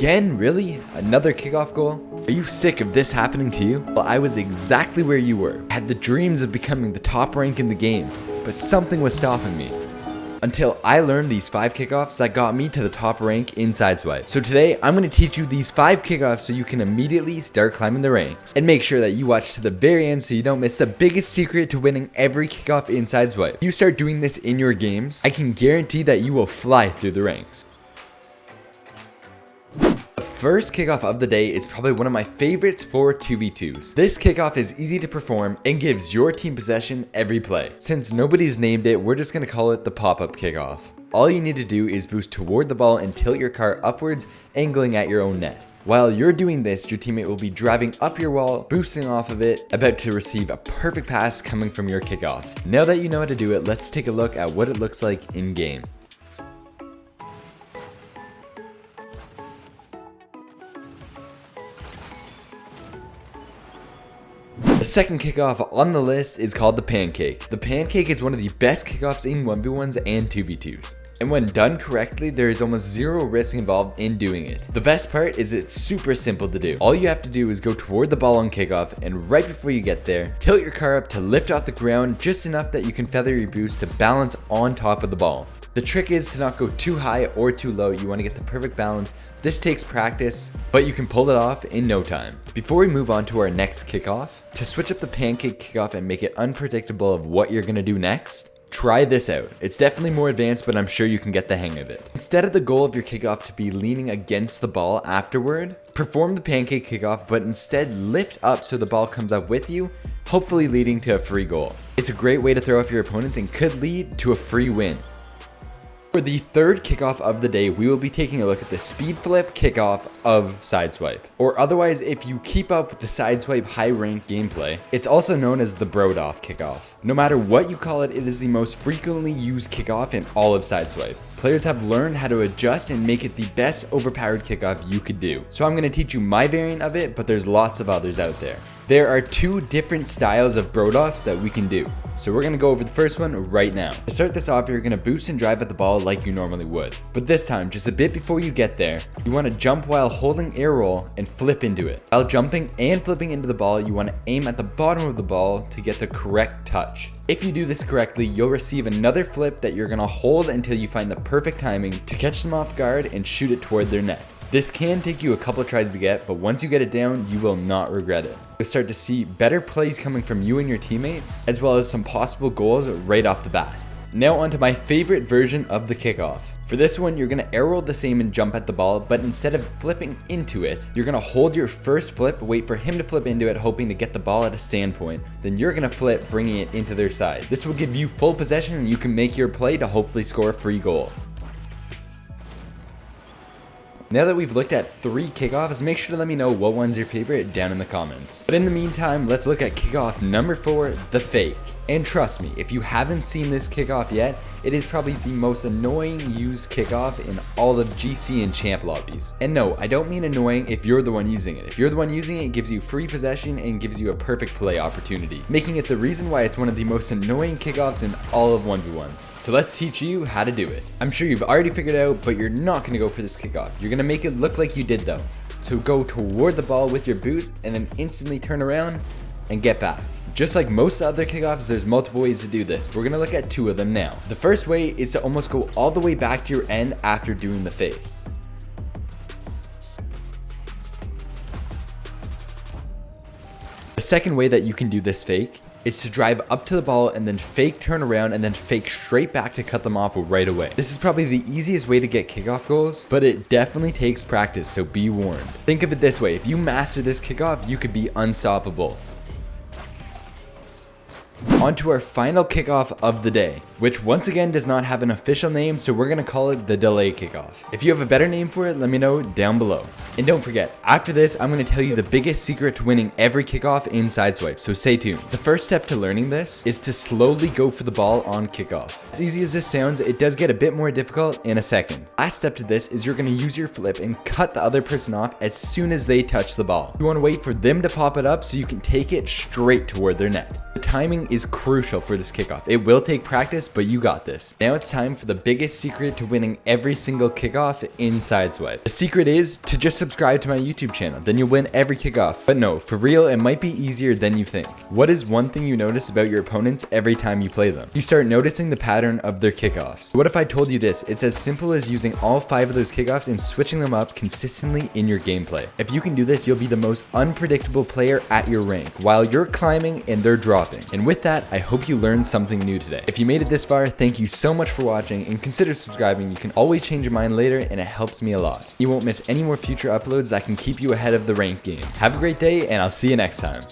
Again? Really? Another kickoff goal? Are you sick of this happening to you? Well, I was exactly where you were. I had the dreams of becoming the top rank in the game, but something was stopping me. Until I learned these 5 kickoffs that got me to the top rank in Sideswipe. So today, I'm going to teach you these 5 kickoffs so you can immediately start climbing the ranks. And make sure that you watch to the very end so you don't miss the biggest secret to winning every kickoff in Sideswipe. If you start doing this in your games, I can guarantee that you will fly through the ranks. The first kickoff of the day is probably one of my favorites for 2v2s. This kickoff is easy to perform and gives your team possession every play. Since nobody's named it, we're just going to call it the PopUp Kickoff. All you need to do is boost toward the ball and tilt your car upwards, angling at your own net. While you're doing this, your teammate will be driving up your wall, boosting off of it, about to receive a perfect pass coming from your kickoff. Now that you know how to do it, let's take a look at what it looks like in game. The second kickoff on the list is called the Pancake. The Pancake is one of the best kickoffs in 1v1s and 2v2s. And when done correctly, there is almost zero risk involved in doing it. The best part is it's super simple to do. All you have to do is go toward the ball on kickoff, and right before you get there, tilt your car up to lift off the ground just enough that you can feather your boost to balance on top of the ball. The trick is to not go too high or too low. You want to get the perfect balance. This takes practice, but you can pull it off in no time. Before we move on to our next kickoff, to switch up the Pancake Kickoff and make it unpredictable of what you're going to do next, try this out. It's definitely more advanced, but I'm sure you can get the hang of it. Instead of the goal of your kickoff to be leaning against the ball afterward, perform the Pancake Kickoff, but instead lift up so the ball comes up with you, hopefully leading to a free goal. It's a great way to throw off your opponents and could lead to a free win. For the third kickoff of the day, we will be taking a look at the Speedflip Kickoff of Sideswipe. Or otherwise, if you keep up with the Sideswipe high rank gameplay, it's also known as the Brodoff Kickoff. No matter what you call it, it is the most frequently used kickoff in all of Sideswipe. Players have learned how to adjust and make it the best overpowered kickoff you could do. So I'm going to teach you my variant of it, but there's lots of others out there. There are 2 different styles of Brodoffs that we can do. So we're going to go over the first one right now. To start this off, you're going to boost and drive at the ball like you normally would. But this time, just a bit before you get there, you want to jump while holding air roll and flip into it. While jumping and flipping into the ball, you want to aim at the bottom of the ball to get the correct touch. If you do this correctly, you'll receive another flip that you're going to hold until you find the perfect timing to catch them off guard and shoot it toward their net. This can take you a couple tries to get, but once you get it down, you will not regret it. You'll start to see better plays coming from you and your teammate, as well as some possible goals right off the bat. Now onto my favorite version of the kickoff. For this one, you're going to air roll the same and jump at the ball, but instead of flipping into it, you're going to hold your first flip, wait for him to flip into it, hoping to get the ball at a standpoint. Then you're going to flip, bringing it into their side. This will give you full possession and you can make your play to hopefully score a free goal. Now that we've looked at 3 kickoffs, make sure to let me know what one's your favorite down in the comments. But in the meantime, let's look at kickoff number 4, the fake. And trust me, if you haven't seen this kickoff yet, it is probably the most annoying used kickoff in all of GC and champ lobbies. And no, I don't mean annoying if you're the one using it. If you're the one using it, it gives you free possession and gives you a perfect play opportunity, making it the reason why it's one of the most annoying kickoffs in all of 1v1s. So let's teach you how to do it. I'm sure you've already figured it out, but you're not going to go for this kickoff. You're going to make it look like you did though. So go toward the ball with your boost and then instantly turn around and get back. Just like most other kickoffs, there's multiple ways to do this. We're going to look at 2 of them now. The first way is to almost go all the way back to your end after doing the fake. The second way that you can do this fake is to drive up to the ball and then fake turn around and then fake straight back to cut them off right away. This is probably the easiest way to get kickoff goals, but it definitely takes practice, so be warned. Think of it this way, if you master this kickoff, you could be unstoppable. On to our final kickoff of the day, which once again does not have an official name, so we're going to call it the delay kickoff. If you have a better name for it, let me know down below. And don't forget, after this, I'm going to tell you the biggest secret to winning every kickoff in Sideswipe, so stay tuned. The first step to learning this is to slowly go for the ball on kickoff. As easy as this sounds, it does get a bit more difficult in a second. Last step to this is you're going to use your flip and cut the other person off as soon as they touch the ball. You want to wait for them to pop it up so you can take it straight toward their net. The timing is crucial for this kickoff. It will take practice, but you got this. Now it's time for the biggest secret to winning every single kickoff in Sideswipe. The secret is to just subscribe to my YouTube channel, then you'll win every kickoff. But no, for real, it might be easier than you think. What is one thing you notice about your opponents every time you play them? You start noticing the pattern of their kickoffs. What if I told you this? It's as simple as using all 5 of those kickoffs and switching them up consistently in your gameplay. If you can do this, you'll be the most unpredictable player at your rank while you're climbing and they're dropping. And with that, I hope you learned something new today. If you made it this far, thank you so much for watching, and consider subscribing. You can always change your mind later and it helps me a lot. You won't miss any more future uploads that can keep you ahead of the ranked game. Have a great day, and I'll see you next time.